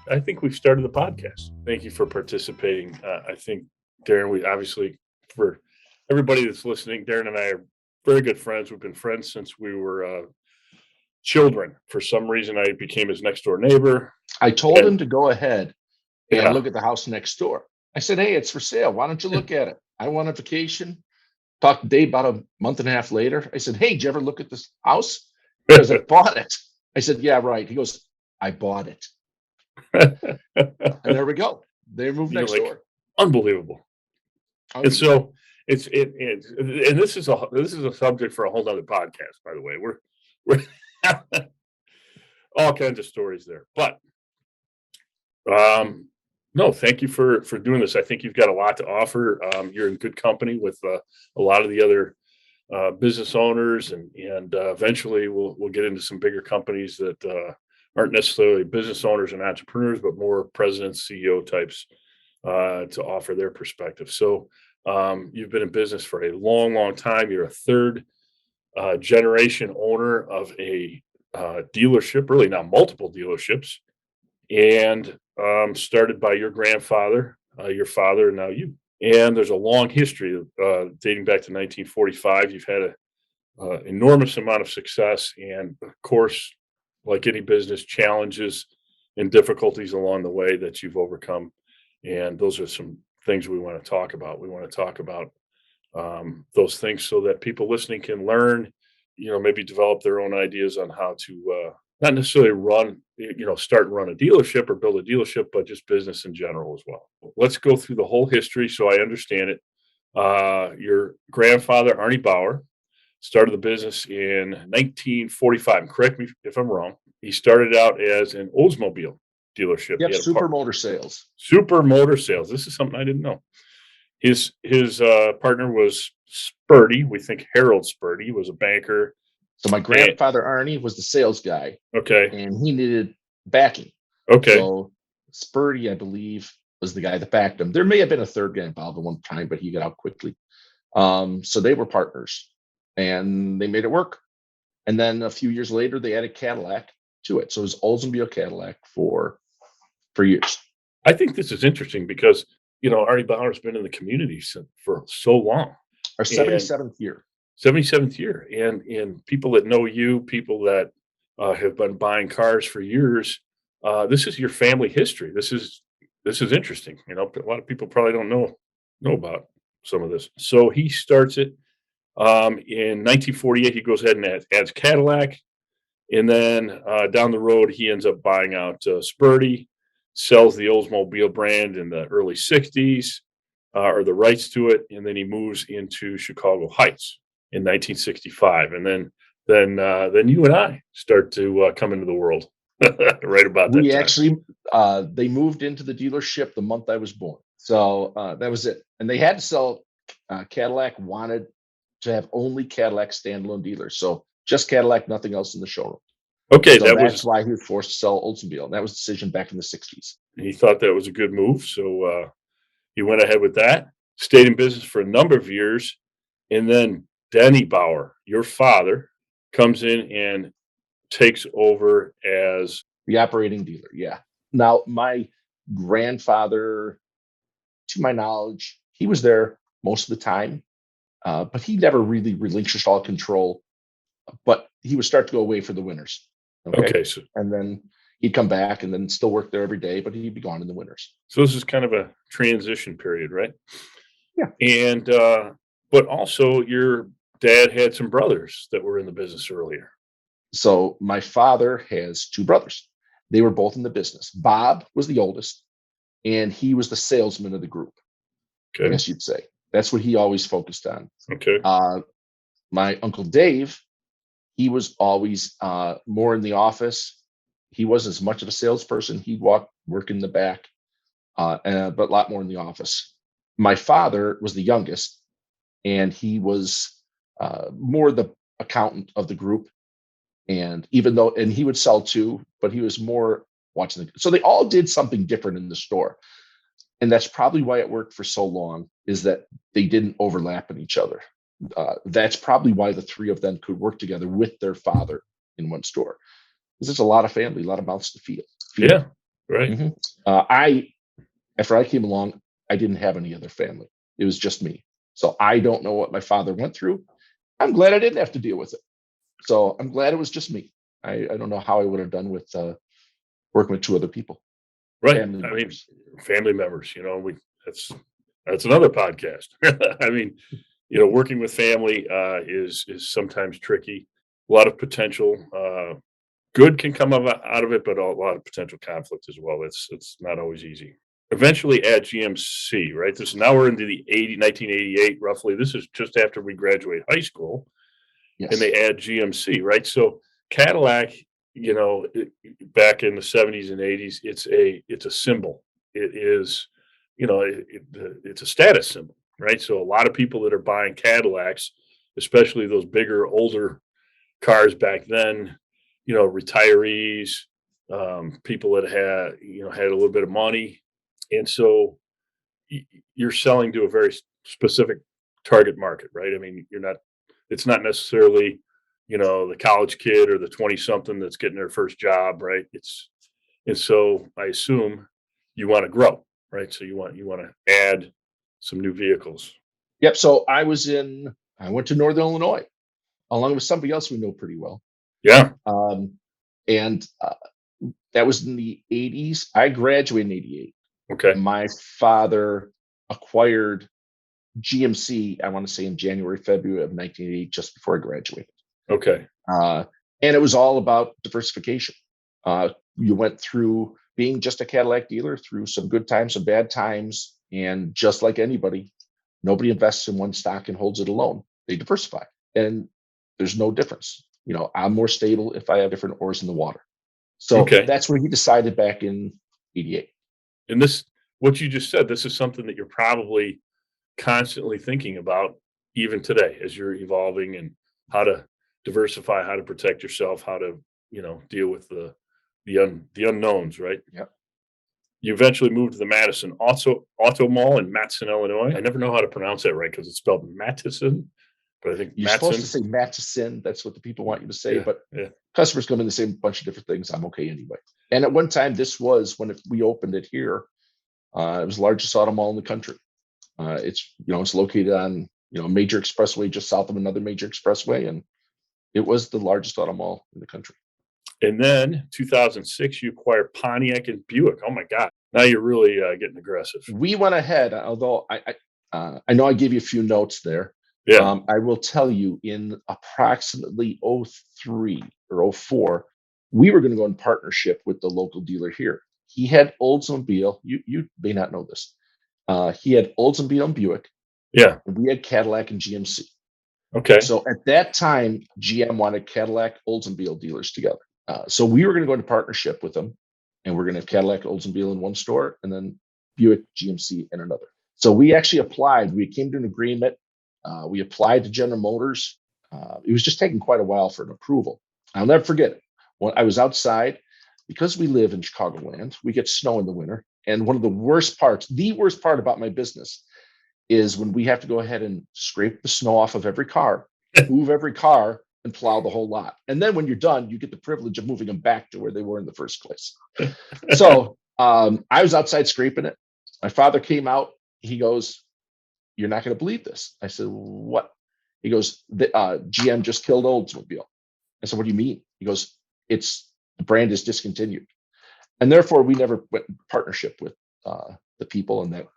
I think we've started the podcast. Thank you for participating. I think, Darrin, we obviously, for everybody that's listening, Darrin and I are very good friends. We've been friends since we were children. For some reason, I became his next door neighbor. I told And him to go ahead and yeah, look at the house next door. I said, hey, it's for sale. Why don't you look at it? I went on vacation. Talked to Dave about a month and a half later. I said, hey, did you ever look at this house? He goes, I bought it. I said, yeah, right. He goes, I bought it. And there we go. They moved you're next like, door. unbelievable. Oh, And so and this is a subject for a whole other podcast, by the way. We're all kinds of stories there. But no, thank you for doing this. I think you've got a lot to offer. You're in good company with a lot of the other business owners, and eventually we'll get into some bigger companies that aren't necessarily business owners and entrepreneurs, but more presidents, CEO types to offer their perspective. So you've been in business for a long, long time. You're a third generation owner of a dealership, really now multiple dealerships, and started by your grandfather, your father, and now you. And there's a long history dating back to 1945. You've had a enormous amount of success, and of course, like any business, challenges and difficulties along the way that you've overcome. And those are some things we want to talk about. We want to talk about those things so that people listening can learn, maybe develop their own ideas on how to not necessarily start and run a dealership or build a dealership, but just business in general as well. Let's go through the whole history so I understand it. Your grandfather, Arnie Bauer, started the business in 1945. Correct me if I'm wrong. He started out as an Oldsmobile dealership. He yep. had a Super motor sales. Super Motor Sales. This is something I didn't know. His partner was Spurdy. We think Harold Spurdy was a banker. So my And, grandfather, Arnie, was the sales guy okay. and he needed backing. Okay. So Spurdy, I believe, was the guy that backed him. There may have been a third guy involved at one time, but he got out quickly. So they were partners and they made it work. And then a few years later, they added Cadillac to it. So it was Oldsmobile Cadillac for years. I think this is interesting because, Arnie Bauer's been in the community for so long. Our And 77th year. 77th year. And people that know you, people that have been buying cars for years, this is your family history. This is interesting. A lot of people probably don't know about some of this. So he starts it in 1948. He goes ahead and adds Cadillac, and then down the road he ends up buying out Spurdy, sells the Oldsmobile brand in the early 60s, or the rights to it, and then he moves into Chicago Heights in 1965, and then you and I start to come into the world right about that We time. actually, they moved into the dealership the month I was born. So that was it. And they had to sell, Cadillac wanted to have only Cadillac standalone dealers. So just Cadillac, nothing else in the showroom. Okay, So that that's was why he was forced to sell Oldsmobile. And that was a decision back in the 60s. he thought that was a good move, so he went ahead with that. Stayed in business for a number of years, and then Denny Bauer, your father, comes in and takes over as The operating dealer. Yeah. Now, my grandfather, to my knowledge, he was there most of the time, but he never really relinquished all control. But he would start to go away for the winters. Okay. okay. So And then he'd come back and then still work there every day, but he'd be gone in the winters. so this is kind of a transition period, right? Yeah. And but also your dad had some brothers that were in the business earlier. So my father has two brothers. They were both in the business. Bob was the oldest, and he was the salesman of the group, I Okay. guess you'd say. That's what he always focused on. Okay. My uncle Dave, he was always more in the office. He wasn't as much of a salesperson. He'd work in the back, but a lot more in the office. My father was the youngest, and he was more the accountant of the group. And and he would sell too, but he was more watching so they all did something different in the store. And that's probably why it worked for so long, is that they didn't overlap in each other. That's probably why the three of them could work together with their father in one store. Because there's a lot of family, a lot of mouths to feed. Yeah. Right. Mhm. I After I came along, I didn't have any other family. It was just me. So I don't know what my father went through. I'm glad I didn't have to deal with it. So I'm glad it was just me. I don't know how I would have done with working with two other people, Right. family I mean, members. family members, that's that's another podcast. I mean, working with family is sometimes tricky. A lot of potential good can come out of it, but a lot of potential conflict as well. It's not always easy. Eventually at GMC, right? This now we're into the 1988 roughly. This is just after we graduate high school and Yes. they add GMC, right? So Cadillac, back in the 70s and 80s, it's a symbol. It is, it's a status symbol, right? So a lot of people that are buying Cadillacs, especially those bigger, older cars back then, retirees, people that had a little bit of money, and so you're selling to a very specific target market, right? I mean, you're not. It's not necessarily, the college kid or the 20 something that's getting their first job, right? And so I assume you want to grow, right? So you want to add some new vehicles. Yep. I went to Northern Illinois along with somebody else we know pretty well. Yeah. Um, and That was in the 80s. I graduated in 88. Okay. My father acquired GMC, I want to say in January, February of 1980, just before I graduated. Okay. Uh, and it was all about diversification. You went through being just a Cadillac dealer through some good times, some bad times. And just like anybody, nobody invests in one stock and holds it alone. They diversify. And there's no difference. I'm more stable if I have different oars in the water. So Okay. that's where he decided back in 88. And what you just said, this is something that you're probably constantly thinking about even today as you're evolving and how to diversify, how to protect yourself, how to, deal with the unknowns, right? Yep. You eventually moved to the Madison Auto Mall in Matteson, Illinois. I never know how to pronounce that right because it's spelled Matteson, but I think You're supposed to Matteson. say Matteson. That's what the people want you to say, Yeah, but yeah. customers come in the same bunch of different things. I'm okay anyway. And at one time, this was we opened it here. It was the largest auto mall in the country. It's located on a major expressway just south of another major expressway, and it was the largest auto mall in the country. And then 2006, you acquired Pontiac and Buick. Oh my God! Now you're really getting aggressive. We went ahead, although I know I gave you a few notes there. Yeah. I will tell you in approximately '03 or '04, we were going to go in partnership with the local dealer here. He had Oldsmobile. You may not know this. He had Oldsmobile and Buick, Yeah. and we had Cadillac and GMC. Okay. So at that time, GM wanted Cadillac, Oldsmobile dealers together. So we were going to go into partnership with them, and we're going to have Cadillac, Oldsmobile in one store, and then Buick, GMC in another. So we actually applied. We came to an agreement. We applied to General Motors. It was just taking quite a while for an approval. I'll never forget it. When I was outside, because we live in Chicagoland, we get snow in the winter. And one of the worst part about my business is when we have to go ahead and scrape the snow off of every car, move every car, and plow the whole lot. And then when you're done, you get the privilege of moving them back to where they were in the first place. So I was outside scraping it. My father came out. He goes, "You're not going to believe this." I said, "What?" He goes, "GM just killed Oldsmobile." I said, "What do you mean?" He goes, "The brand is discontinued." And therefore, we never went in partnership with the people, and that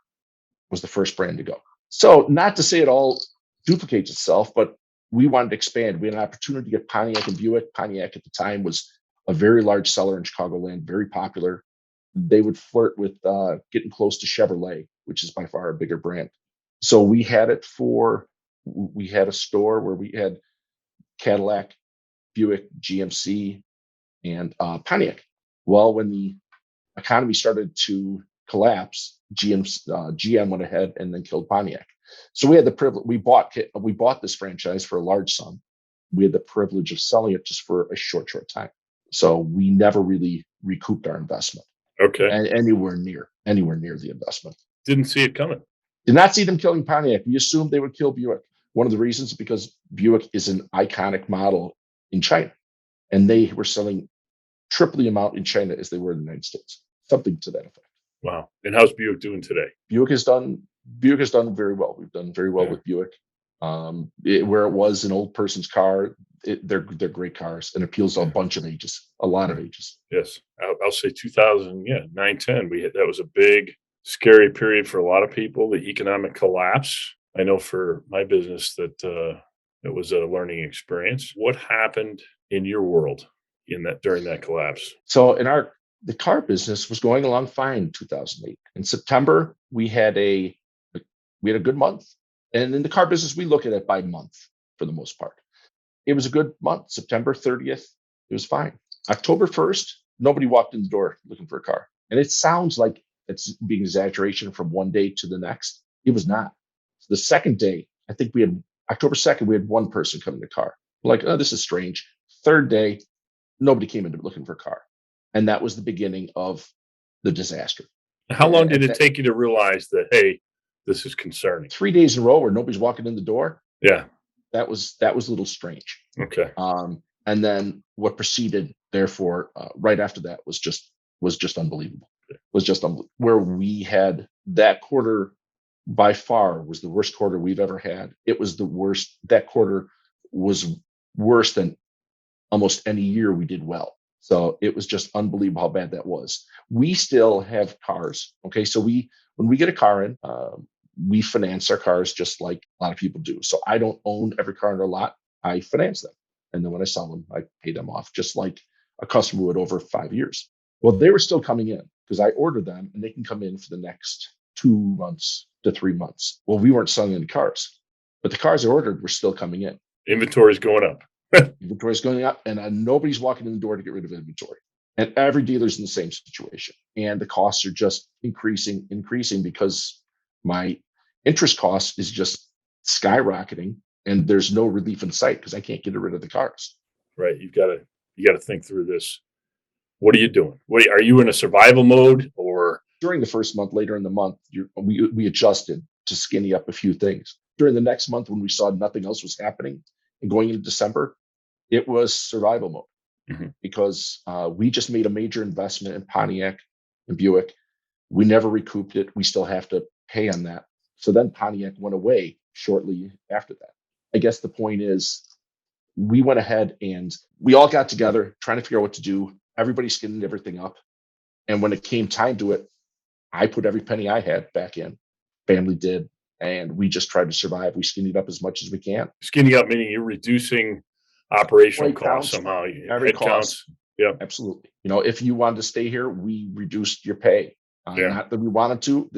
was the first brand to go. So not to say it all duplicates itself, but we wanted to expand. We had an opportunity to get Pontiac and Buick. Pontiac at the time was a very large seller in Chicagoland, very popular. They would flirt with getting close to Chevrolet, which is by far a bigger brand. So we had a store where we had Cadillac, Buick, GMC, and Pontiac. Well, when the economy started to collapse, GM went ahead and then killed Pontiac. So we had the privilege. We bought this franchise for a large sum. We had the privilege of selling it just for a short time. So we never really recouped our investment, Okay. and anywhere near the investment. Didn't see it coming. Did not see them killing Pontiac. We assumed they would kill Buick. One of the reasons is because Buick is an iconic model in China, and they were selling triple the amount in China as they were in the United States. something to that effect. Wow. And how's Buick doing today? Buick has done Buick has done very well. We've done very well Yeah. with Buick. Where it was an old person's car, they're great cars and appeals to a Yeah. bunch of ages, a lot of Right. ages. Yes. I'll say 2000, yeah, 9, 10. That was a big, scary period for a lot of people, the economic collapse. I know for my business that it was a learning experience. What happened in your world during that collapse? So the car business was going along fine in 2008. In September, we had a good month. And in the car business, we look at it by month for the most part. It was a good month. September 30th, it was fine. October 1st, nobody walked in the door looking for a car. And it sounds like it's being exaggeration from one day to the next. It was not. The second day, I think October 2nd, we had one person come in the car. We're like, oh, this is strange. Third day, nobody came in looking for a car. And that was the beginning of the disaster. How long did And it take you to realize that, hey, this is concerning? 3 days in a row where nobody's walking in the door, Yeah. that was a little strange. Okay. And then what proceeded, therefore, right after that was just unbelievable. Where we had that quarter by far was the worst quarter we've ever had. It was the worst. That quarter was worse than almost any year we did well. So it was just unbelievable how bad that was. We still have cars. Okay. So when we get a car in, we finance our cars just like a lot of people do. So I don't own every car in our lot. I finance them. And then when I sell them, I pay them off just like a customer would over 5 years. Well, they were still coming in because I ordered them and they can come in for the next 2 months to 3 months. Well, we weren't selling any cars, but the cars I ordered were still coming in. Inventory's going up. Inventory is going up, and nobody's walking in the door to get rid of inventory. And every dealer's in the same situation. And the costs are just increasing because my interest cost is just skyrocketing, and there's no relief in sight because I can't get rid of the cars. Right. You got to think through this. What are you doing? Are you in a survival mode or? During the first month, later in the month, we adjusted to skinny up a few things. During the next month, when we saw nothing else was happening, and going into December, it was survival mode because we just made a major investment in Pontiac and Buick. We never recouped it. We still have to pay on that. So then Pontiac went away shortly after that. I guess the point is we went ahead and we all got together trying to figure out what to do. Everybody skinned everything up. And when it came time to it, I put every penny I had back in. Family did. And we just tried to survive. We skinned it up as much as we can. Skinny up meaning you're reducing operational costs somehow. Every Head cost. counts. Yeah. Absolutely. If you wanted to stay here, we reduced your pay. Yeah. Not that we wanted to.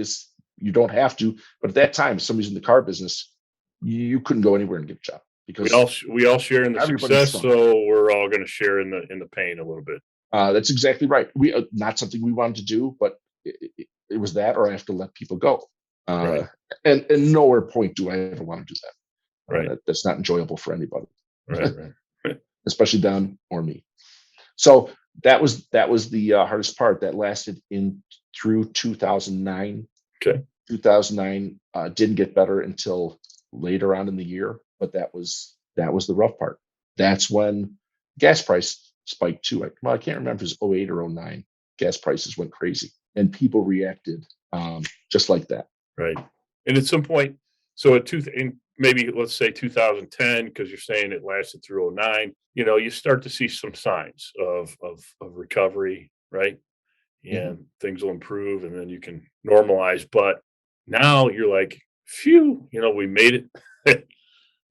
You don't have to. But at that time, if somebody's in the car business, you couldn't go anywhere and get a job because we all share in the everybody's success, strong. so we're all going to share in the pain a little bit. That's exactly right. We not something we wanted to do, but it was that, or I have to let people go. Right. And nowhere point do I ever want to do that. Right. That's not enjoyable for anybody. Right. Especially them or me. So that was the hardest part. That lasted through 2009. Okay. 2009 didn't get better until later on in the year, but that was the rough part. That's when gas price spiked too. I can't remember if it was 08 or 09. Gas prices went crazy, and people reacted just like that. Right. And at some point, so maybe let's say 2010, because you're saying it lasted through 09, you start to see some signs of recovery, right? And things will improve and then you can normalize. But now you're like, phew, we made it.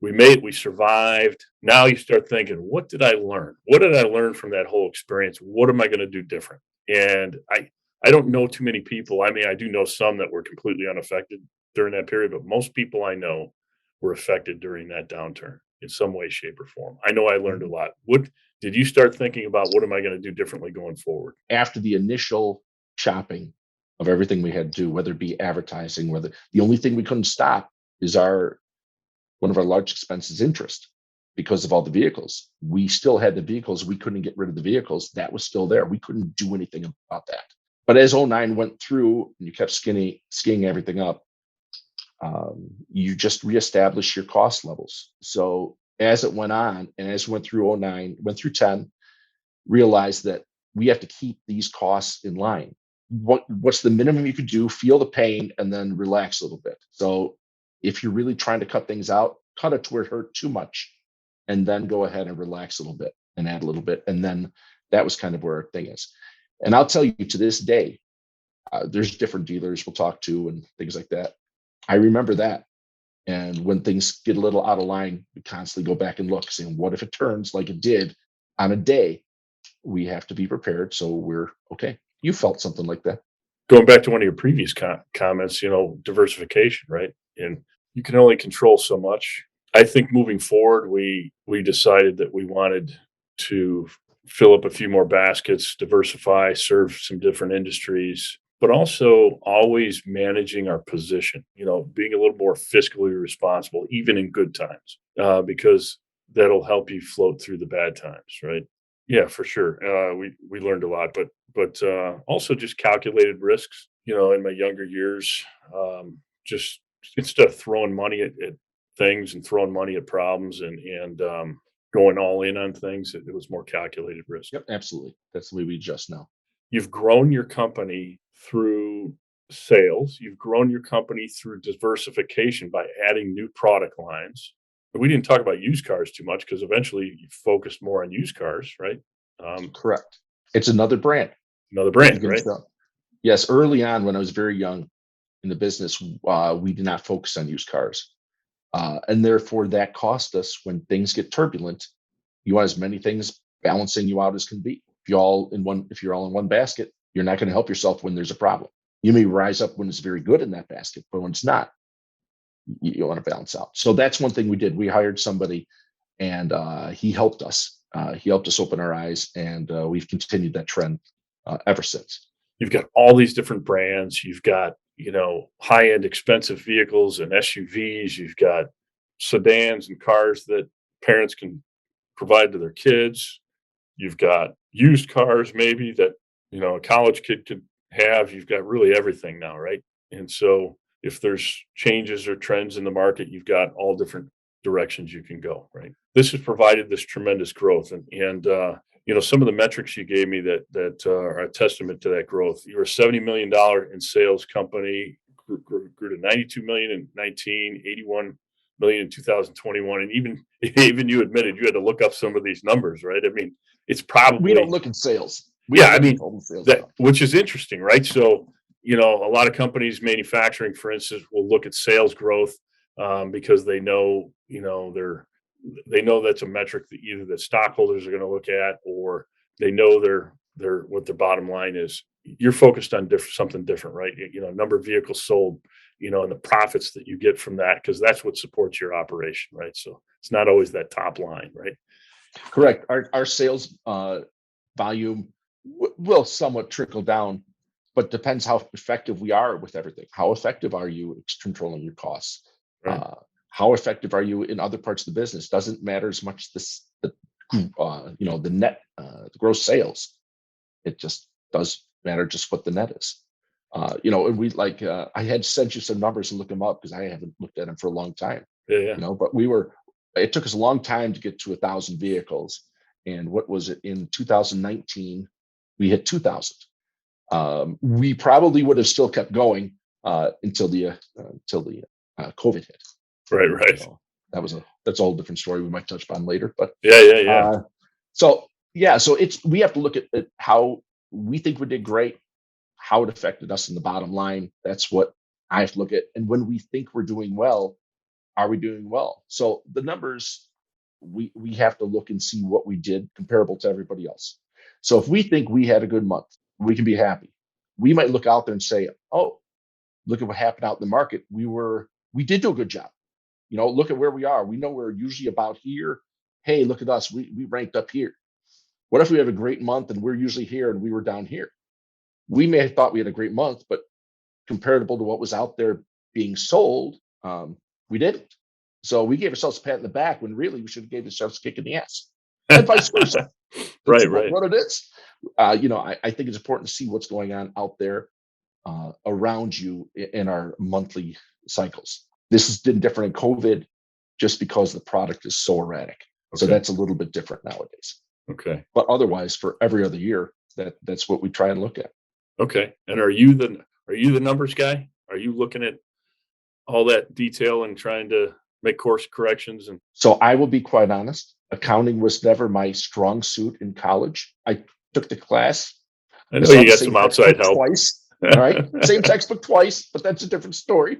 We survived. Now you start thinking, what did I learn? What did I learn from that whole experience? What am I going to do different? And I don't know too many people. I mean, I do know some that were completely unaffected during that period, but most people I know were affected during that downturn in some way, shape, or form. I know I learned a lot. What did you start thinking about? What am I going to do differently going forward? After the initial shopping of everything we had to do, whether it be advertising, whether the only thing we couldn't stop is one of our large expenses, interest, because of all the vehicles. We still had the vehicles. We couldn't get rid of the vehicles. That was still there. We couldn't do anything about that. But as 09 went through and you kept skiing everything up, you just reestablish your cost levels. So as it went on and as we went through 09, went through 10, realized that we have to keep these costs in line. what's the minimum you could do, feel the pain, and then relax a little bit. So if you're really trying to cut things out, cut it to where it hurt too much, and then go ahead and relax a little bit and add a little bit. And then that was kind of where our thing is. And I'll tell you, to this day, there's different dealers we'll talk to and things like that. I remember that. And when things get a little out of line, we constantly go back and look, saying, what if it turns like it did on a day? We have to be prepared. So we're okay. You felt something like that. Going back to one of your previous comments, diversification, right? And you can only control so much. I think moving forward, we decided that we wanted to fill up a few more baskets, diversify, serve some different industries, but also always managing our position, being a little more fiscally responsible, even in good times, because that'll help you float through the bad times, right? Yeah, for sure. We learned a lot, but also just calculated risks. In my younger years, just instead of throwing money at things and throwing money at problems and going all in on things, it was more calculated risk. Yep, absolutely. That's the way we adjust now. You've grown your company through sales. You've grown your company through diversification by adding new product lines. We didn't talk about used cars too much because eventually you focused more on used cars, right? Correct. It's another brand. Another brand, right? Yes. Early on, when I was very young in the business, we did not focus on used cars. And therefore, that cost us when things get turbulent. You want as many things balancing you out as can be. If you're all in one basket, you're not going to help yourself when there's a problem. You may rise up when it's very good in that basket, but when it's not, you want to balance out. So that's one thing we did. We hired somebody, and he helped us. He helped us open our eyes, and we've continued that trend ever since. You've got all these different brands. You've got high-end expensive vehicles and SUVs. You've got sedans and cars that parents can provide to their kids. You've got used cars maybe that a college kid could have. You've got really everything now, right? And so if there's changes or trends in the market, you've got all different directions you can go, right? This has provided this tremendous growth. And some of the metrics you gave me that are a testament to that growth. You were a $70 million in sales company, grew to 92 million in 19, 81 million in 2021. And even you admitted you had to look up some of these numbers, right? I mean, it's probably, we don't look at sales. Which is interesting, right? So, a lot of companies, manufacturing, for instance, will look at sales growth because they know, they know that's a metric that either the stockholders are going to look at, or they know what their bottom line is. You're focused on something different, right? Number of vehicles sold, and the profits that you get from that, because that's what supports your operation, right? So it's not always that top line, right? Correct. Our sales volume will somewhat trickle down, but depends how effective we are with everything. How effective are you controlling your costs? Right. How effective are you in other parts of the business? Doesn't matter as much the net, the gross sales. It just does matter just what the net is. And we I had sent you some numbers and look them up because I haven't looked at them for a long time. Yeah. But it took us a long time to get to 1,000 vehicles. And what was it in 2019? We hit 2,000. We probably would have still kept going until the COVID hit. Right. So that's a whole different story we might touch upon later. But yeah. So we have to look at how we think we did great, how it affected us in the bottom line. That's what I have to look at. And when we think we're doing well, are we doing well? So the numbers, we have to look and see what we did comparable to everybody else. So if we think we had a good month, we can be happy. We might look out there and say, oh, look at what happened out in the market. We did do a good job. Look at where we are. We know we're usually about here. Hey, look at us. We ranked up here. What if we have a great month and we're usually here and we were down here? We may have thought we had a great month, but comparable to what was out there being sold, we didn't. So we gave ourselves a pat in the back when really we should have gave ourselves a kick in the ass, and vice versa. Right. What it is. I think it's important to see what's going on out there around you in our monthly cycles. This is different in COVID just because the product is so erratic. Okay. So that's a little bit different nowadays. Okay. But otherwise, for every other year, that's what we try and look at. Okay. And are you the numbers guy? Are you looking at all that detail and trying to make course corrections and So I will be quite honest. Accounting was never my strong suit in college. I took the class. I I know saw you the got same some outside textbook help. twice. All right. Same textbook twice, but that's a different story.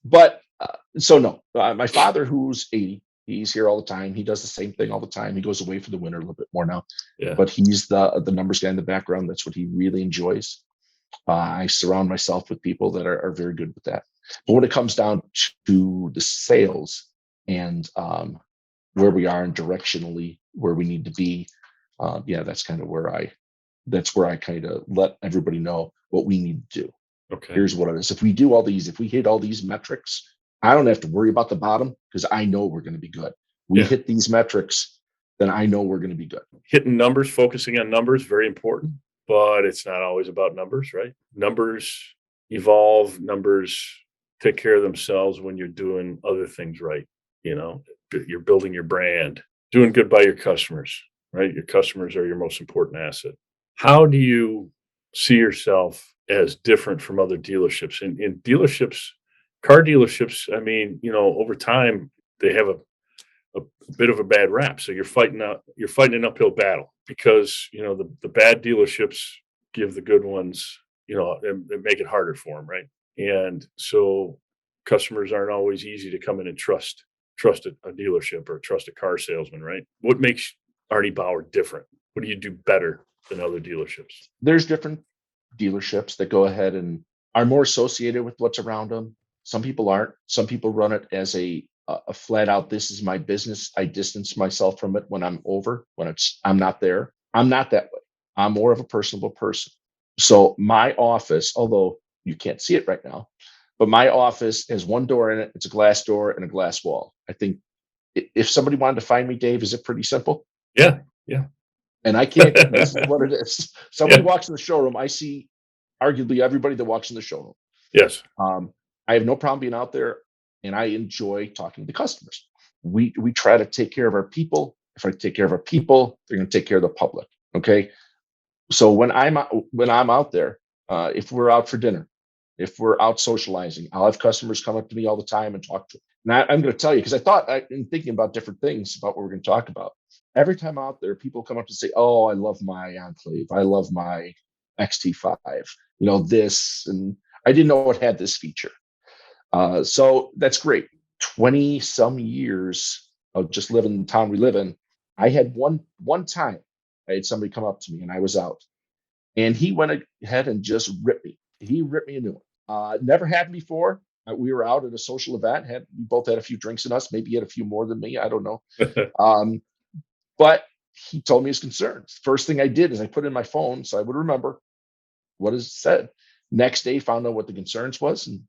But so no, my father, who's 80, he's here all the time. He does the same thing all the time. He goes away for the winter a little bit more now, Yeah. but he's the numbers guy in the background. That's what he really enjoys. I surround myself with people that are very good with that. But when it comes down to the sales and where we are and directionally where we need to be, yeah, that's kind of where I kind of let everybody know what we need to do. Okay. Here's what it is. If we do all these, if we hit all these metrics, I don't have to worry about the bottom because I know we're going to be good. We Yeah. hit these metrics, then I know we're going to be good. Hitting numbers, focusing on numbers, very important, but it's not always about numbers, right? Numbers evolve, numbers take care of themselves when you're doing other things right. You know, you're building your brand, doing good by your customers, right? Your customers are your most important asset. How do you see yourself as different from other dealerships? In dealerships, car dealerships, I mean, over time, they have a bit of a bad rap. So you're fighting an uphill battle because the bad dealerships give the good ones, and make it harder for them, right? And so customers aren't always easy to come in and trust a dealership or trust a car salesman, right? What makes Arnie Bauer different? What do you do better than other dealerships? There's different dealerships that go ahead and are more associated with what's around them. Some people aren't. Some people run it as a flat out, this is my business. I distance myself from it when I'm over, when I'm not there. I'm not that way. I'm more of a personable person. So my office, although you can't see it right now, but my office has one door in it. It's a glass door and a glass wall. I think if somebody wanted to find me, Dave, is it pretty simple? Yeah, yeah, And I can't, this is what it is. Somebody yeah, walks in the showroom, I see arguably everybody that walks in the showroom. yes. Um, I have no problem being out there, and I enjoy talking to the customers. We try to take care of our people. If I take care of our people, they're going to take care of the public. Okay. So when I'm out there, if we're out for dinner, if we're out socializing, I'll have customers come up to me all the time and talk to them. Now I'm going to tell you because in thinking about different things about what we're going to talk about. Every time out there, people come up to say, "Oh, I love my Enclave. I love my XT5. This, and I didn't know it had this feature." So that's great. 20 some years of just living in the town we live in. I had one time I had somebody come up to me and I was out and he went ahead and just ripped me. He ripped me a new one. Never happened before. We were out at a social event. We both had a few drinks in us. Maybe he had a few more than me. I don't know. Um, but he told me his concerns. First thing I did is I put in my phone so I would remember what is said. Next day, found out what the concerns was and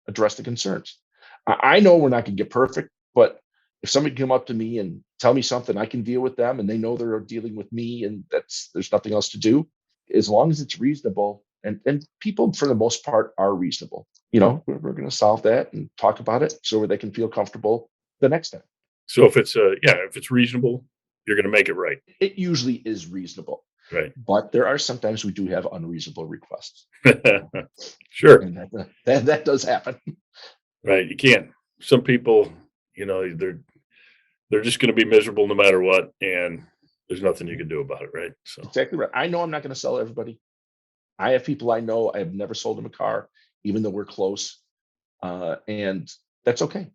address the concerns. I know we're not going to get perfect, but if somebody come up to me and tell me something, I can deal with them, and they know they're dealing with me, and there's nothing else to do. As long as it's reasonable, and people for the most part are reasonable. We're going to solve that and talk about it so they can feel comfortable the next time. So if it's reasonable, you're going to make it right, It usually is reasonable, right? but there are sometimes we do have unreasonable requests, Sure. and that does happen. Right. You can't. Some people, they're just going to be miserable no matter what, and there's nothing you can do about it, right? So, Exactly right. I know I'm not going to sell everybody. I have people I know. I have never sold them a car, even though we're close, and that's okay.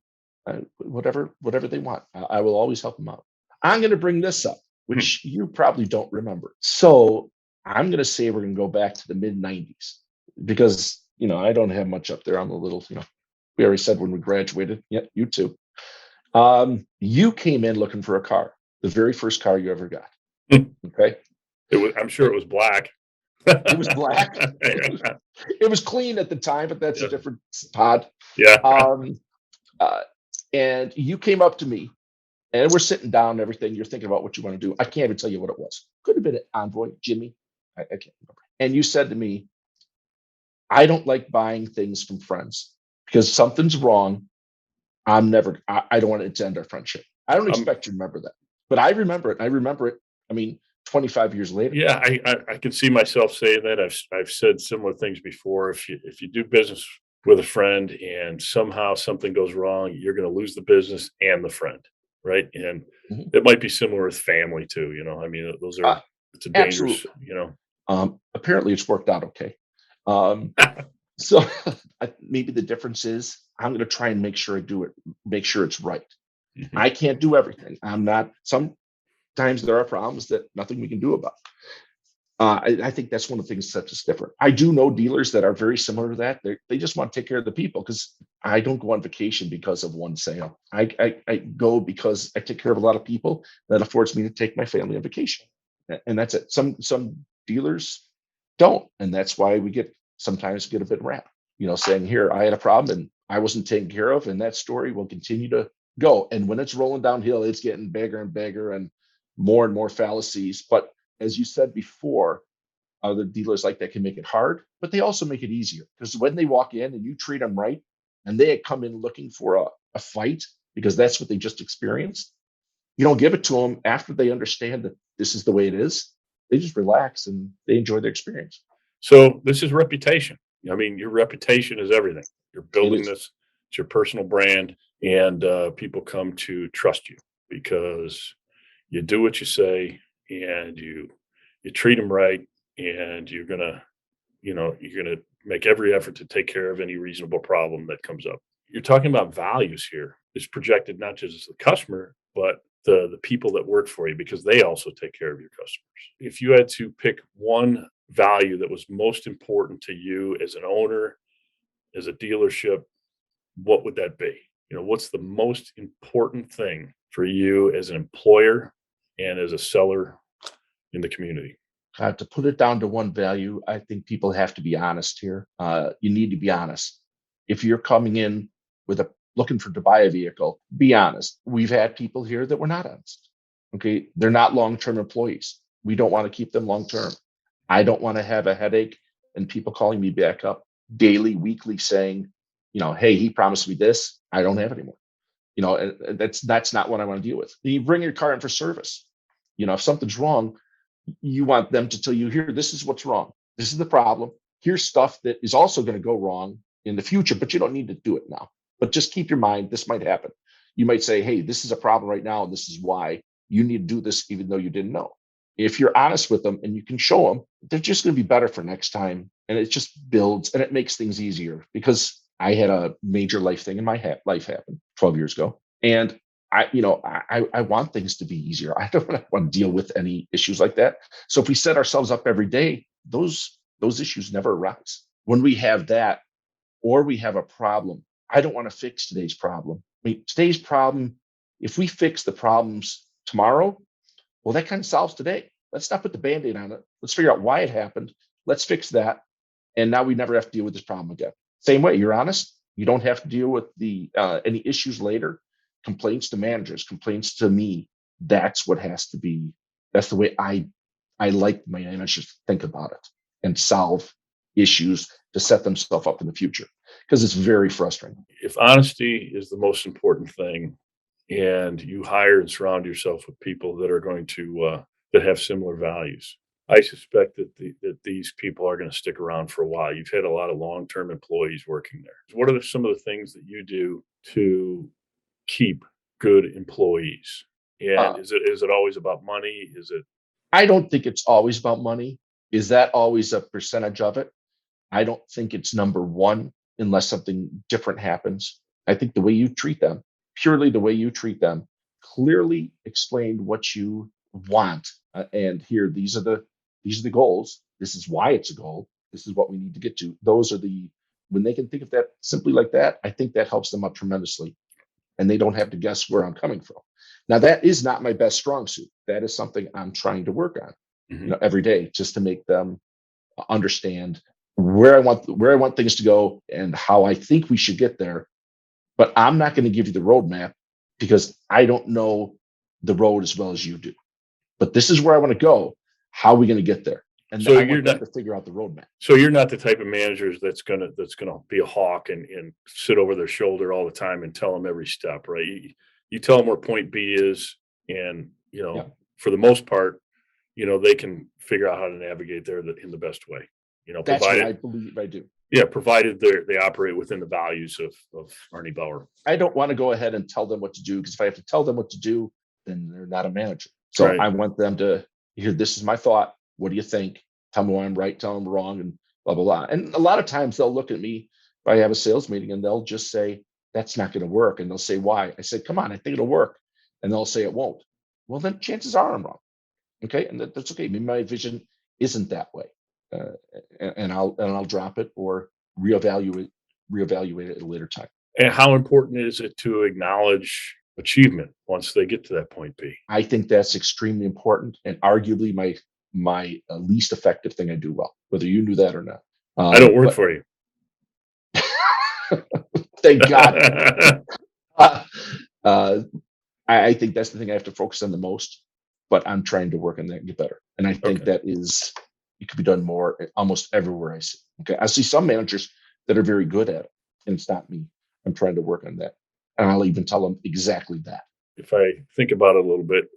Whatever they want, I will always help them out. I'm going to bring this up, hmm, which you probably don't remember. So I'm going to say we're going to go back to the mid '90s because I don't have much up there. I'm a little, we already said when we graduated. Yeah, you too. You came in looking for a car, the very first car you ever got. Okay, I'm sure it was black. it was black. Yeah. It was clean at the time, but that's a Yeah. different pod. Yeah. Um, uh, and you came up to me, and we're sitting down and everything. You're thinking about what you want to do. I can't even tell you what it was. Could have been an Envoy, Jimmy. I can't remember. And you said to me, "I don't like buying things from friends because something's wrong. I don't want it to end our friendship." I don't Um, expect you to remember that, but I remember it. I remember it. I mean, 25 years later. Yeah, I can see myself saying that. I've said similar things before. If you do business with a friend and somehow something goes wrong, you're going to lose the business and the friend, right? And Mhm. it might be similar with family too. I mean, those are Uh, it's a dangerous. Absolutely. Apparently, it's worked out okay. Um, so maybe the difference is I'm going to try and make sure I do it, make sure it's right. Mhm. I can't do everything. I'm not. Sometimes there are problems that nothing we can do about. I think that's one of the things that sets us different. I do know dealers that are very similar to that. They just want to take care of the people because I don't go on vacation because of one sale. I go because I take care of a lot of people that affords me to take my family on vacation. And that's it. Some dealers don't. And that's why we sometimes get a bit rap, saying, here, I had a problem and I wasn't taken care of. And that story will continue to go. And when it's rolling downhill, it's getting bigger and bigger and more fallacies. But as you said before, other dealers like that can make it hard, but they also make it easier because when they walk in and you treat them right and they come in looking for a fight because that's what they just experienced, you don't give it to them after they understand that this is the way it is. They just relax and they enjoy their experience. So this is reputation. I mean, your reputation is everything. You're It building is. this. It's your personal brand, and people come to trust you because you do what you say, and you treat them right, and you're gonna make every effort to take care of any reasonable problem that comes up. You're talking about values here. It's projected not just as the customer, but the people that work for you because they also take care of your customers. If you had to pick one value that was most important to you as an owner, as a dealership, what would that be? What's the most important thing for you as an employer and as a seller in the community? To put it down to one value, I think people have to be honest here. You need to be honest. If you're coming in with looking to buy a vehicle, be honest. We've had people here that were not honest. Okay, they're not long-term employees. We don't want to keep them long-term. I don't want to have a headache and people calling me back up daily, weekly, saying, hey, he promised me this. I don't have it anymore. And that's not what I want to deal with. You bring your car in for service. If something's wrong, you want them to tell you, here, this is what's wrong. This is the problem. Here's stuff that is also going to go wrong in the future, but you don't need to do it now. But just keep your mind, this might happen. You might say, hey, this is a problem right now, and this is why you need to do this, even though you didn't know. If you're honest with them and you can show them, they're just going to be better for next time. And it just builds and it makes things easier because I had a major life thing in my life happen 12 years ago. And I want things to be easier. I don't want to deal with any issues like that. So if we set ourselves up every day, those issues never arise. When we have that, or we have a problem, I don't want to fix today's problem. I mean, today's problem, if we fix the problems tomorrow, well, that kind of solves today. Let's not put the band-aid on it. Let's figure out why it happened. Let's fix that. And now we never have to deal with this problem again. Same way, you're honest. You don't have to deal with the any issues later. Complaints to managers, complaints to me. That's what has to be. That's the way I like my managers to think about it and solve issues to set themselves up in the future because it's very frustrating. If honesty is the most important thing, and you hire and surround yourself with people that are going to that have similar values, I suspect that these people are going to stick around for a while. You've had a lot of long-term employees working there. What are some of the things that you do to keep good employees? And Uh, is it always about money? Is it I don't think it's always about money. Is that always a percentage of it? I don't think it's number one unless something different happens. I think the way you treat them, purely the way you treat them, clearly explained what you want. And here, these are the goals. This is why it's a goal. This is what we need to get to. Those are when they can think of that simply like that, I think that helps them up tremendously. And they don't have to guess where I'm coming from. Now, that is not my best strong suit. That is something I'm trying to work on, Mhm. every day, just to make them understand where I want things to go and how I think we should get there. But I'm not going to give you the roadmap because I don't know the road as well as you do. But this is where I want to go. How are we going to get there? And so I you're want them not to figure out the roadmap. so you're not the type of managers that's gonna be a hawk and sit over their shoulder all the time and tell them every step, right? You tell them where point B is, and Yeah. for the most part, they can figure out how to navigate there in the best way. That's what I Provided, believe I do. yeah, provided they operate within the values of Arnie Bauer. I don't want to go ahead and tell them what to do, because if I have to tell them what to do, then they're not a manager. So Right. I want them to hear, this is my thought. What do you think? Tell me why I'm right, tell them wrong, and blah, blah, blah. And a lot of times they'll look at me if I have a sales meeting and they'll just say, that's not going to work. And they'll say, why? I said, come on, I think it'll work. And they'll say it won't. Well, then chances are I'm wrong. Okay. And that's okay. Maybe my vision isn't that way. Uh, and I'll drop it or reevaluate it at a later time. And how important is it to acknowledge achievement once they get to that point B? I think that's extremely important, and arguably my least effective thing I do well, whether you knew that or not. I don't work But for you. thank God. Uh, uh, I think that's the thing I have to focus on the most, but I'm trying to work on that and get better. And I think Okay. it could be done more almost everywhere I see. Okay. I see some managers that are very good at it, and it's not me. I'm trying to work on that. And I'll even tell them exactly that. If I think about it a little bit,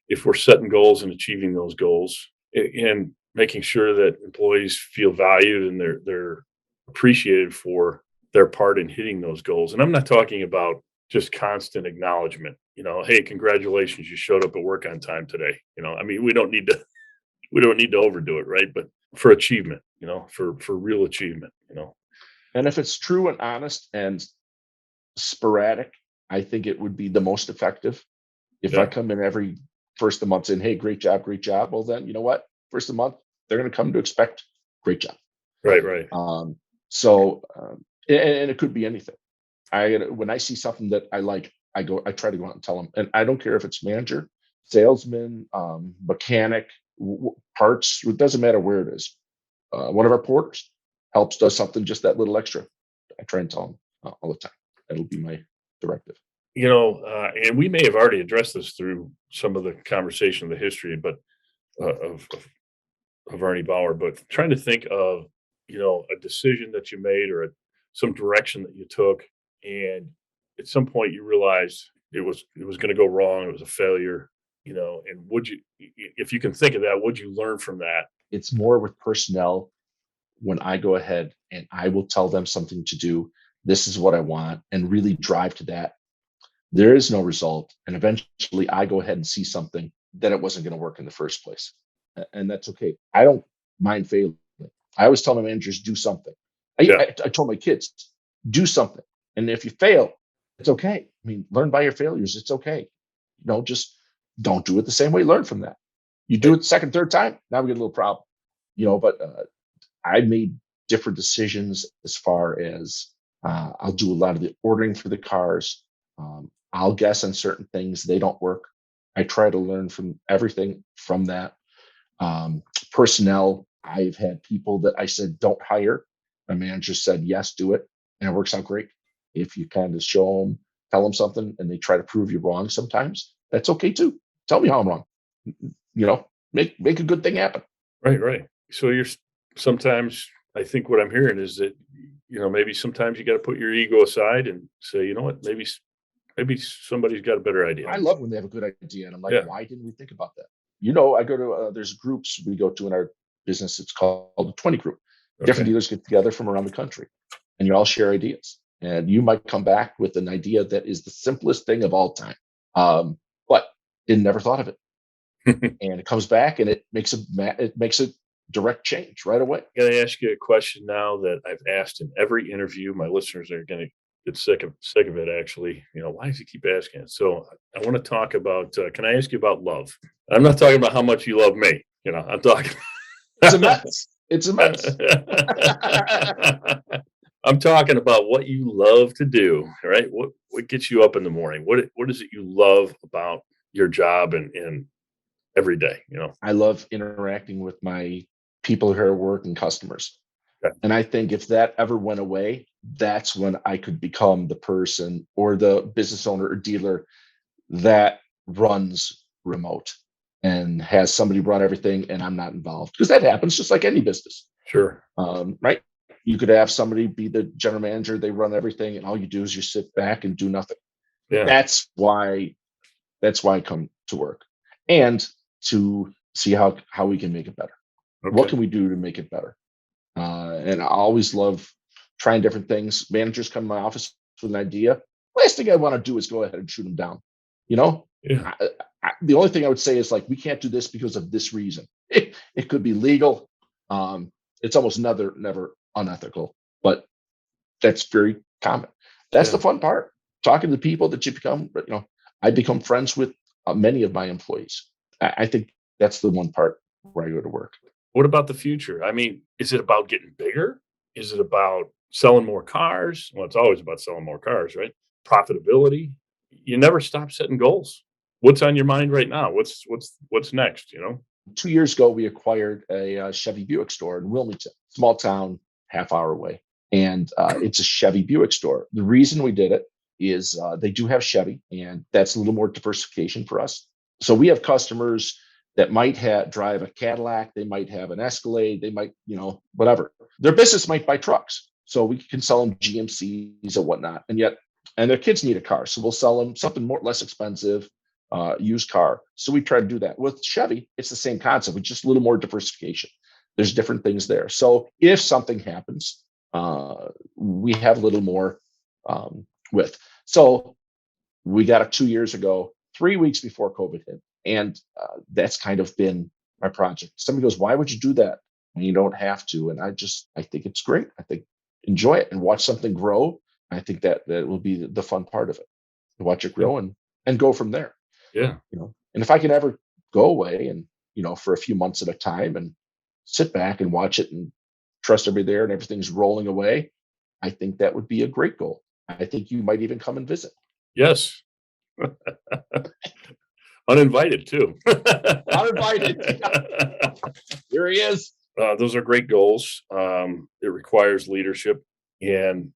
if we're setting goals and achieving those goals and making sure that employees feel valued and they're appreciated for their part in hitting those goals. And I'm not talking about just constant acknowledgement, hey, congratulations, you showed up at work on time today. I mean, we don't need to overdo it, right? But for achievement, for real achievement, And if it's true and honest and sporadic, I think it would be the most effective. If I yeah, come in every first of the month saying, hey, great job, great job. Well, then you know what? First of the month, they're going to come to expect great job. right, right. And it could be anything. When I see something that I like, I try to go out and tell them. And I don't care if it's manager, salesman, mechanic, parts, it doesn't matter where it is. One of our porters does something just that little extra. I try and tell them all the time. That'll be my directive. And we may have already addressed this through some of the conversation, the history, but of Arnie Bauer, but trying to think of, a decision that you made or some direction that you took, and at some point you realized it was going to go wrong, it was a failure, and if you can think of that, would you learn from that? It's more with personnel. When I go ahead and I will tell them something to do, this is what I want, and really drive to that. There is no result. And eventually I go ahead and see something that it wasn't going to work in the first place. And that's okay. I don't mind failing. I always tell my managers, do something. Yeah, I told my kids, do something. And if you fail, it's okay. I mean, learn by your failures. It's okay. Just don't do it the same way. Learn from that. You do it the second, third time, now we get a little problem. But I made different decisions as far as I'll do a lot of the ordering for the cars. I'll guess on certain things, they don't work. I try to learn from everything from that. Personnel, I've had people that I said don't hire. My manager said yes, do it, and it works out great. If you kind of tell them something, and they try to prove you wrong, sometimes that's okay too. Tell me how I'm wrong. Make a good thing happen. right, right. So sometimes, I think what I'm hearing is that, maybe sometimes you got to put your ego aside and say, you know what, maybe somebody's got a better idea. I love when they have a good idea, and I'm like, Yeah. why didn't we think about that? I go to there's groups we go to in our business. It's called the 20 group. Different Okay. dealers get together from around the country, and you all share ideas. And you might come back with an idea that is the simplest thing of all time, but you never thought of it. And it comes back, and it makes a direct change right away. I'm gonna ask you a question now that I've asked in every interview. My listeners are gonna get sick of it. Actually, why does he keep asking it? So I want to talk about. Can I ask you about love? I'm not talking about how much you love me. I'm talking. It's a mess. It's a mess. I'm talking about what you love to do. Right? What gets you up in the morning? What is it you love about your job and every day? I love interacting with my people who are working customers. Okay. And I think if that ever went away, that's when I could become the person or the business owner or dealer that runs remote and has somebody run everything and I'm not involved. Because that happens just like any business. Sure. Right? You could have somebody be the general manager, they run everything, and all you do is you sit back and do nothing. Yeah. That's why I come to work. And to see how we can make it better. What Okay. can we do to make it better? And I always love trying different things. Managers come to my office with an idea. Last thing I want to do is go ahead and shoot them down. You know, Yeah. the only thing I would say is like, we can't do this because of this reason. It could be legal. It's almost never unethical, but that's very common. That's Yeah. the fun part. Talking to the people that you become, I become friends with many of my employees. I think that's the one part where I go to work. What about the future? I mean, is it about getting bigger? Is it about selling more cars? Well, it's always about selling more cars, right? Profitability. You never stop setting goals. What's on your mind right now? What's next? 2 years ago, we acquired a Chevy Buick store in Wilmington, small town, half hour away. And it's a Chevy Buick store. The reason we did it is they do have Chevy, and that's a little more diversification for us. So we have customers that might drive a Cadillac, they might have an Escalade, they might, whatever. Their business might buy trucks. So we can sell them GMCs or whatnot. And their kids need a car. So we'll sell them something less expensive, used car. So we try to do that. With Chevy, it's the same concept with just a little more diversification. There's different things there. So if something happens, we have a little more with. So we got it 2 years ago, 3 weeks before COVID hit. And that's kind of been my project. Somebody goes, why would you do that when you don't have to? And I think it's great. I think enjoy it and watch something grow. I think that will be the fun part of it, to watch it Yeah. grow and go from there. Yeah. And if I can ever go away and, for a few months at a time and sit back and watch it and trust everybody there and everything's rolling away, I think that would be a great goal. I think you might even come and visit. Yes. Uninvited too. Uninvited. Here he is. Those are great goals. It requires leadership. And,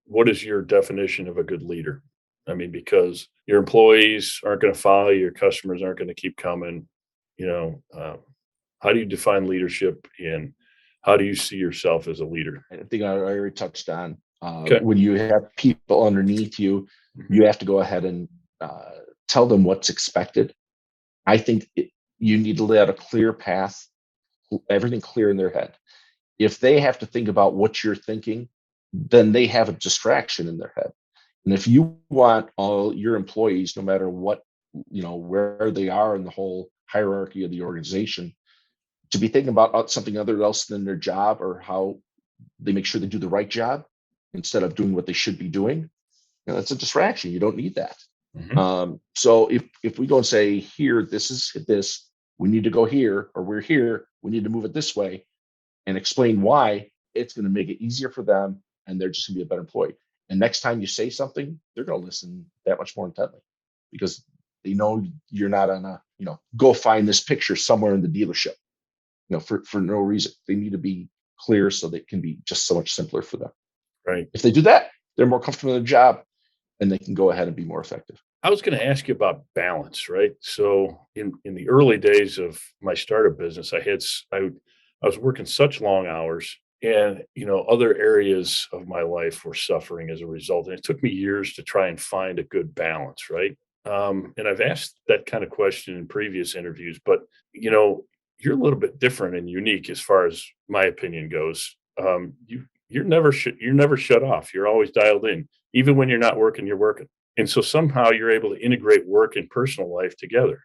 what is your definition of a good leader? I mean, because your employees aren't going to follow you, your customers aren't going to keep coming. How do you define leadership, and how do you see yourself as a leader? I think I already touched on Okay. when you have people underneath you, Mhm. you have to go ahead and tell them what's expected. I think you need to lay out a clear path, everything clear in their head. If they have to think about what you're thinking, then they have a distraction in their head. And if you want all your employees, no matter what, where they are in the whole hierarchy of the organization, to be thinking about something other else than their job or how they make sure they do the right job instead of doing what they should be doing, that's a distraction. You don't need that. Mhm. So if we go and say, here, this is this, we need to go here, or we're here, we need to move it this way, and explain why, it's going to make it easier for them, and they're just going to be a better employee. And next time you say something, they're going to listen that much more intently because they know you're not on a, go find this picture somewhere in the dealership, for no reason. They need to be clear so that it can be just so much simpler for them. Right. If they do that, they're more comfortable in their job and they can go ahead and be more effective. I was going to ask you about balance, right? So in the early days of my startup business, I was working such long hours, and other areas of my life were suffering as a result. And it took me years to try and find a good balance, right? And I've asked that kind of question in previous interviews, but you're a little bit different and unique as far as my opinion goes. You're never shut off. You're always dialed in, even when you're not working. You're working. And so somehow you're able to integrate work and personal life together.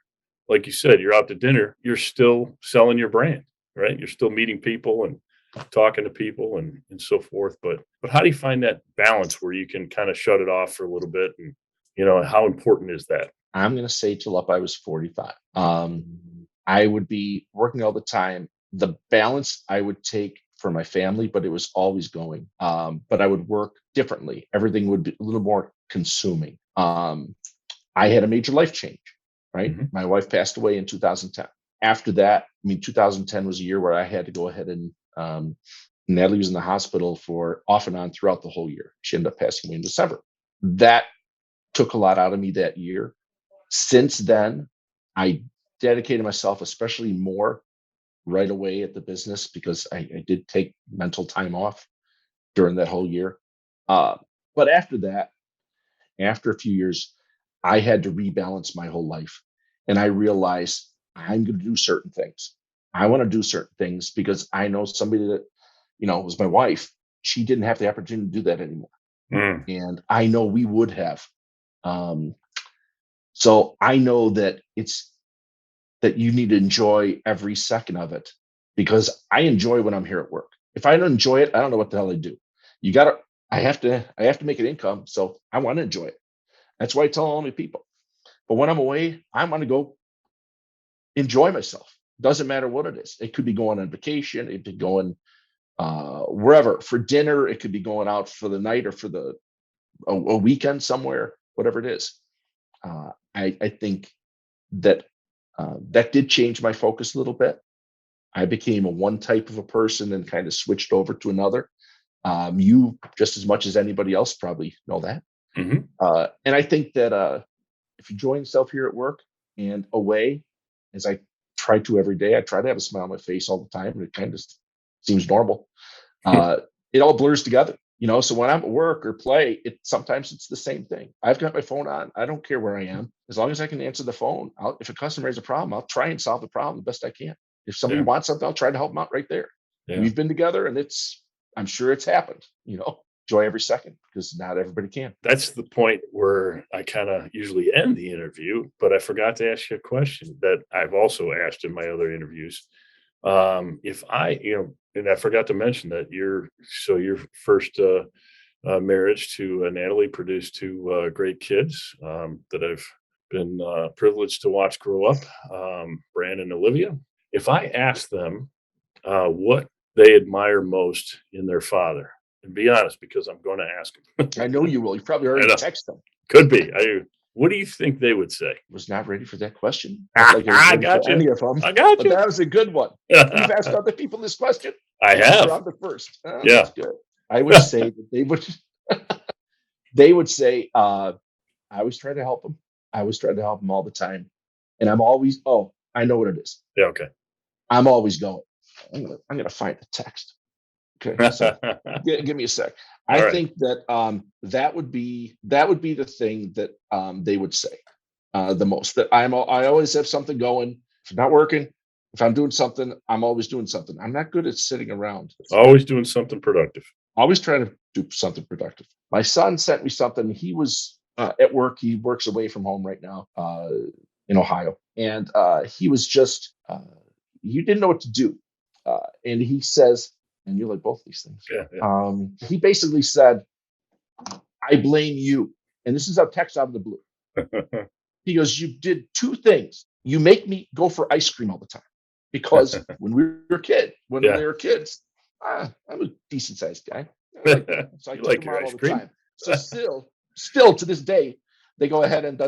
Like you said, you're out to dinner, you're still selling your brand, right? You're still meeting people and talking to people and so forth. But how do you find that balance where you can kind of shut it off for a little bit? And how important is that? I'm going to say till up I was 45. I would be working all the time. The balance I would take for my family, but it was always going. But I would work differently. Everything would be a little more consuming. I had a major life change, right? Mhm. My wife passed away in 2010. After that, 2010 was a year where I had to go ahead and Natalie was in the hospital for off and on throughout the whole year. She ended up passing away in December. That took a lot out of me that year. Since then, I dedicated myself, especially more right away at the business because I did take mental time off during that whole year. Uh, but after that, after a few years, I had to rebalance my whole life. And I realized I'm going to do certain things. I want to do certain things because I know somebody that, was my wife. She didn't have the opportunity to do that anymore. Mm, And I know we would have. Um, so I know that that you need to enjoy every second of it because I enjoy when I'm here at work. If I don't enjoy it, I don't know what the hell I do. You gotta, I have to make an income. So I want to enjoy it. That's why I tell all my people. But when I'm away, I want to go enjoy myself. Doesn't matter what it is. It could be going on vacation. It could be going wherever for dinner. It could be going out for the night or for a weekend somewhere, whatever it is. I think that that did change my focus a little bit. I became a one type of a person and kind of switched over to another. You just as much as anybody else probably know that. mhm. And I think that if you enjoy yourself here at work and away, as I try to every day, I try to have a smile on my face all the time, and it kind of seems normal. Uh, it all blurs together, So when I'm at work or play, sometimes it's the same thing. I've got my phone on. I don't care where I am, as long as I can answer the phone. If a customer has a problem, I'll try and solve the problem the best I can. If somebody Yeah, wants something, I'll try to help them out right there. yeah. We've been together, and I'm sure it's happened. Enjoy every second because not everybody can. That's the point where I kinda usually end the interview, but I forgot to ask you a question that I've also asked in my other interviews. If and I forgot to mention that your first, marriage to, Natalie produced 2, great kids, that I've been, privileged to watch grow up, Brandon and Olivia. If I ask them, what they admire most in their father, and be honest, because I'm gonna ask them. I know you will. You probably I already know. texted them. Could be. What do you think they would say? Was not ready for that question. Not like I was I ready for got you. any of them, I got but you. that was a good one. You've asked other people this question. I You're have. on the first. Oh, Yeah. that's good. I would say that they would say, I always try to help them. I always try to help them all the time, and I'm always. Oh, I know what it is. Yeah, okay. I'm always going. I'm gonna find the text. Okay, so give me a sec. I All right. think that that would be the thing that they would say the most. That I always have something going. If it's not working, if I'm doing something, I'm always doing something. I'm not good at sitting around. Always doing something productive. Always trying to do something productive. My son sent me something. He was at work. He works away from home right now in Ohio, and he was just he didn't know what to do, and he says, and you like both these things. Yeah, yeah. He basically said, "I blame you," and this is a text out of the blue. He goes, "You did two things. You make me go for ice cream all the time because when Yeah. they were kids, I'm a decent sized guy. I like that, so I You took like them your out all ice the cream? time. So still to this day, they go ahead and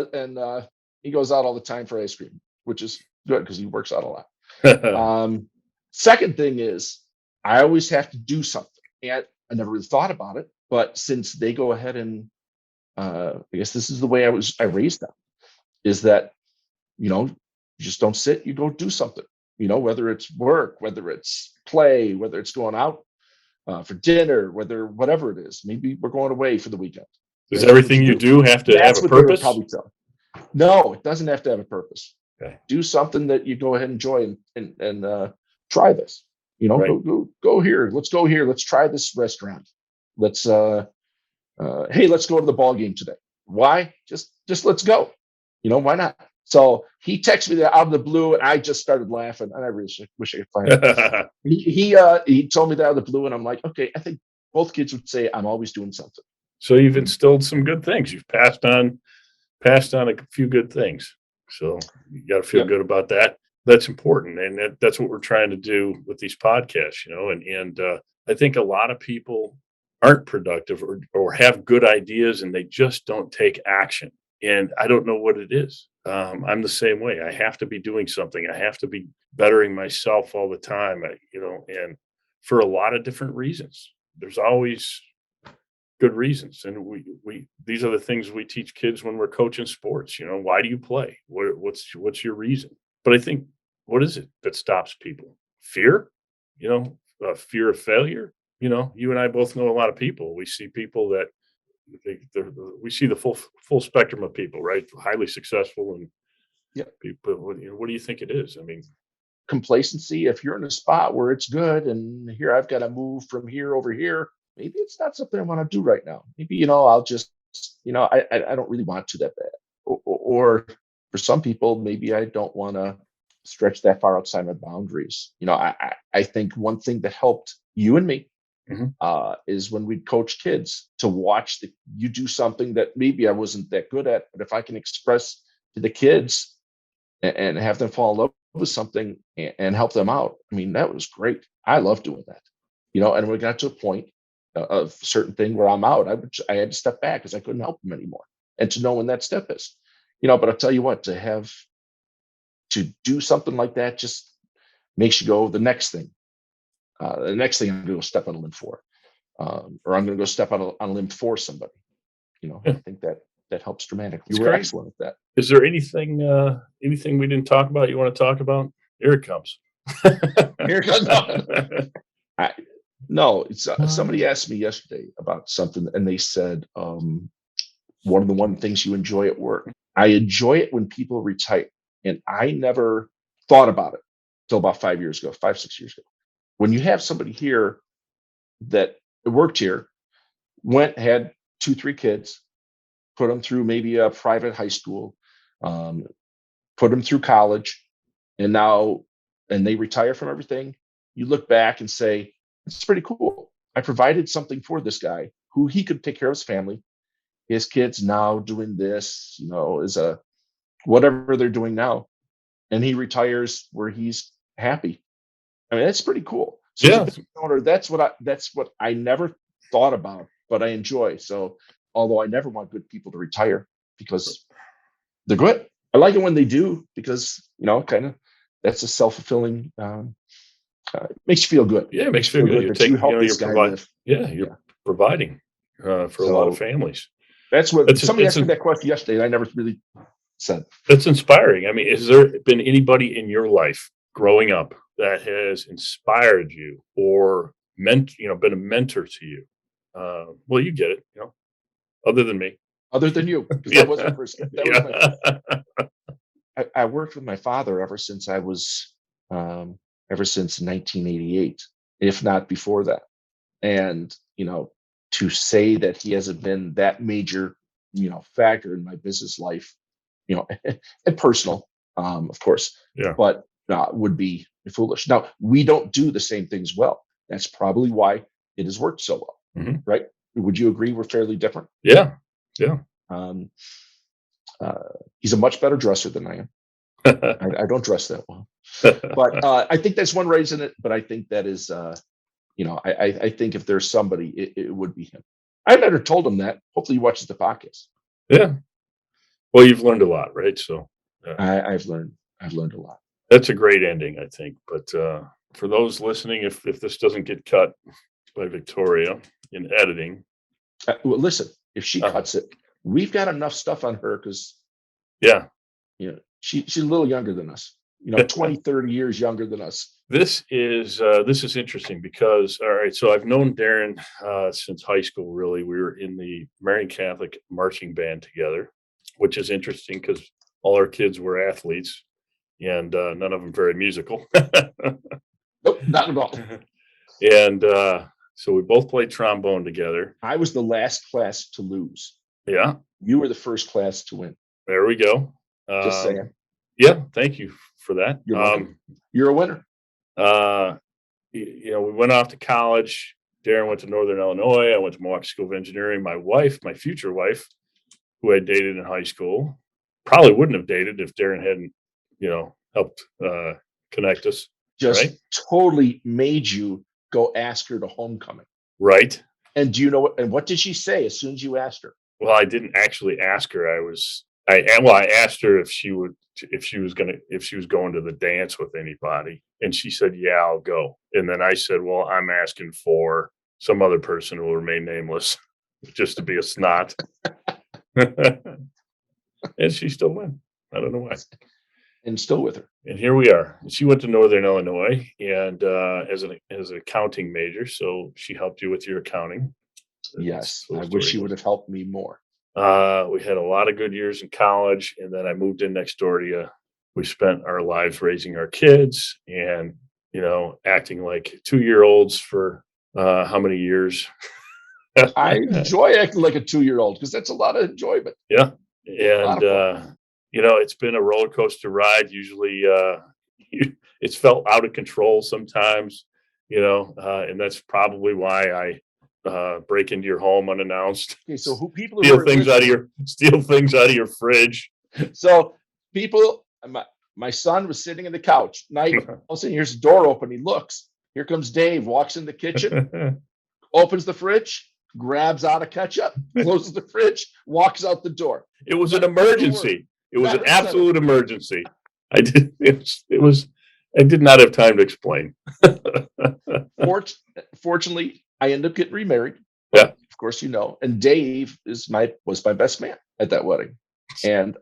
he goes out all the time for ice cream, which is good because he works out a lot. Um, Second thing is, I always have to do something, and I never really thought about it, but since they go ahead and I guess this is the way I raised them is that you just don't sit, you go do something, whether it's work, whether it's play, whether it's going out for dinner, whatever it is. Maybe we're going away for the weekend. Does That's what everything you you do. do have to have That's a what they would purpose? probably tell. No, it doesn't have to have a purpose. Okay. Do something that you go ahead and enjoy and try this. Right. Go here. Let's go here. Let's try this restaurant. Let's hey, let's go to the ball game today. Why? Just let's go. Why not? So he texted me that out of the blue, and I just started laughing. And I really wish I could find it. He told me that out of the blue, and I'm like, okay, I think both kids would say I'm always doing something. So you've instilled some good things. You've passed on a few good things. So you got to feel Yep. good about that. That's important, and that's what we're trying to do with these podcasts. And I think a lot of people aren't productive or have good ideas, and they just don't take action. And I don't know what it is. I'm the same way. I have to be doing something. I have to be bettering myself all the time. And for a lot of different reasons. There's always good reasons, and we these are the things we teach kids when we're coaching sports. Why do you play? What's your reason? But I think, what is it that stops people? Fear. Fear of failure. You and I both know a lot of people. We see people that we see the full spectrum of people, right? Highly successful and Yeah. But what do you think it is? I mean, Complacency. If you're in a spot where it's good and here I've got to move from here over here, maybe it's not something I want to do right now. Maybe, I'll just, I don't really want to that bad. Or for some people, maybe I don't want to stretch that far outside my boundaries. I think one thing that helped you and me mhm. is when we'd coach kids to watch you do something that maybe I wasn't that good at, but if I can express to the kids and have them fall in love with something and help them out, I mean, that was great. I love doing that, and we got to a point of a certain thing where I'm out. I had to step back because I couldn't help them anymore, and to know when that step is, but I'll tell you what, to do something like that just makes you go the next thing I'm going to go step on a limb for, or I'm going to go step on a limb for somebody. I Yeah, think that helps dramatically. it's You were great. excellent at that. Is there anything we didn't talk about you want to talk about? Here it comes. Here it comes. I, no, it's somebody asked me yesterday about something, and they said, one of the one things you enjoy at work. I enjoy it when people retire, and I never thought about it until about 5 years ago, 5, 6 years ago. When you have somebody here that worked here, had 2, 3 kids, put them through maybe a private high school, um, put them through college, and they retire from everything. You look back and say, it's pretty cool. I provided something for this guy who he could take care of his family. His kids now doing this, is a whatever they're doing now, and he retires where he's happy. I mean, that's pretty cool. So as a Yeah, business owner, that's what I never thought about, but I enjoy. So although I never want good people to retire because they're good, I like it when they do because kind of that's a self-fulfilling. Makes you feel good. yeah, it makes Makes you you feel feel good. good that you help You're this guy provide. live. Yeah, Yeah. you're providing for a lot of So families. that's what That's somebody it's asked me that question yesterday. And I never really said. that's inspiring. I mean, has there been anybody in your life growing up that has inspired you or been a mentor to you? Well, you get it, other than me. Other than you, because that was my Yeah, first. That was my first. yeah, I worked with my father ever since 1988, if not before that. And to say that he hasn't been that major, factor in my business life, and personal, of course, yeah. but would be foolish. Now we don't do the same things well. That's probably why it has worked so well, Mhm. right? Would you agree we're fairly different? Yeah, yeah. Um, he's a much better dresser than I am. I don't dress that well, but I think that's one reason. But I think that is, I think if there's somebody, it would be him. I never told him that. Hopefully, he watches the podcast. Yeah. Well, you've learned a lot, right? So, uh, I've learned a lot. that's a great ending, I think. But for those listening, if this doesn't get cut by Victoria in editing, Well, listen, if she uh, cuts it, we've got enough stuff on her because yeah, she's a little younger than us. 20, 30 years younger than us. this is interesting because all right. So I've known Darrin since high school. Really, we were in the Marian Catholic marching band together, which is interesting because all our kids were athletes and none of them very musical. Nope, not at all. And so we both played trombone together. I was the last class to lose. Yeah, You were the first class to win. there we go. Just saying. Yeah, thank you for that. You're welcome. You're a winner. Uh, we went off to college. Darrin went to Northern Illinois. I went to Milwaukee School of Engineering. My wife, my future wife, who I dated in high school, probably wouldn't have dated if Darrin hadn't, helped connect us. Right. Just totally made you go ask her to homecoming. Right. And do you know what? And what did she say as soon as you asked her? Well, I didn't actually ask her. I asked her if she was going to the dance with anybody, and she said, "Yeah, I'll go." And then I said, "Well, I'm asking for some other person who will remain nameless, just to be a snot." And she still went. I don't know why. And still with her. And here we are. She went to Northern Illinois and as an accounting major, so she helped you with your accounting. Yes. So I the wish story she would goes. have helped me more. We had a lot of good years in college, and then I moved in next door to you we spent our lives raising our kids and, acting like 2-year-olds for how many years? I enjoy acting like a 2-year-old because that's a lot of enjoyment, Yeah. a lot And, of fun. it's been a roller coaster ride. Usually, it's felt out of control sometimes, and that's probably why I break into your home unannounced, Okay, so who people who are listening, steal things out of your fridge. so people, my son was sitting in the couch night. All of a sudden, here's the door open. He looks. Here comes Dave. Walks in the kitchen, opens the fridge, grabs out a ketchup, closes the fridge, walks out the door. It was an Never said a word. emergency. It was an Never said a absolute emergency. I did. I did not have time to explain. Fortunately, I ended up getting remarried. Yeah. Of course, and Dave was my best man at that wedding, and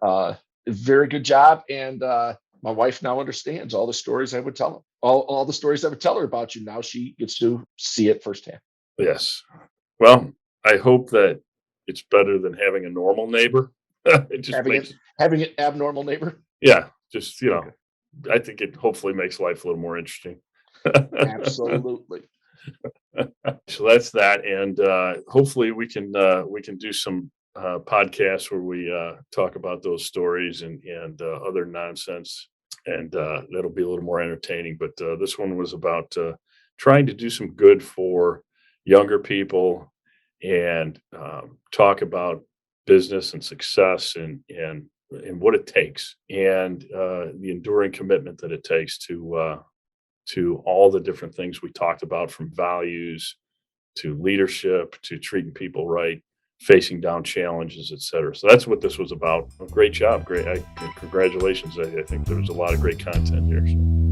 very good job. And my wife now understands all the stories I would tell him, all the stories I would tell her about you. Now she gets to see it firsthand. Yes. Well, I hope that it's better than having a normal neighbor. It just Having an abnormal neighbor. yeah, just, Okay. I think it hopefully makes life a little more interesting. Absolutely. So that's that. And hopefully we can do some podcasts where we talk about those stories and other nonsense. And that'll be a little more entertaining. But this one was about trying to do some good for younger people and talk about business and success and what it takes and the enduring commitment that it takes to all the different things we talked about, from values to leadership to treating people right, facing down challenges, etc. So that's what this was about. Great job. Congratulations. I think there was a lot of great content here. So.